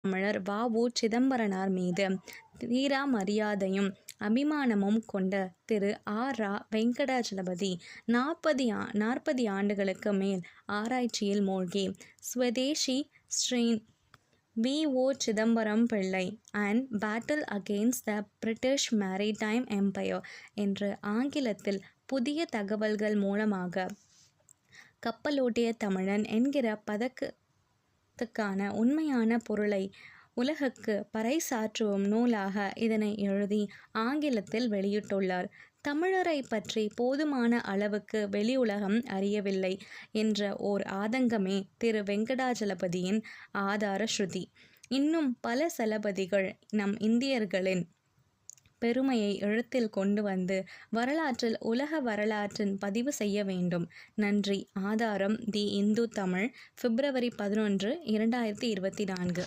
தமிழர் வ.உ. சிதம்பரனார் மீது தீரா மரியாதையும் அபிமானமும் கொண்ட திரு ஆ.ரா. வெங்கடாஜலபதி 40 ஆண்டுகளுக்கு மேல் ஆராய்ச்சியில் மூழ்கி Swadeshi screen வி.ஓ. Chidambaram Pillai and battle against the British maritime empire என்று ஆங்கிலத்தில் புதிய தகவல்கள் மூலமாக கப்பலோட்டிய தமிழன் என்கிற பதத்துக்கான உண்மையான பொருளை உலகுக்கு பறைசாற்றும் நூலாக இதனை எழுதி ஆங்கிலத்தில் வெளியிட்டுள்ளார். தமிழரை பற்றி போதுமான அளவுக்கு வெளி உலகம் அறியவில்லை என்ற ஓர் ஆதங்கமே திரு வெங்கடாஜலபதியின் ஆதார ஸ்ருதி. இன்னும் பல சலபதிகள் நம் இந்தியர்களின் பெருமையை எழுத்தில் கொண்டு வந்து வரலாற்றில் உலக வரலாற்றின் பதிவு செய்ய வேண்டும். நன்றி. ஆதாரம் தி இந்து தமிழ், February 11, 2024.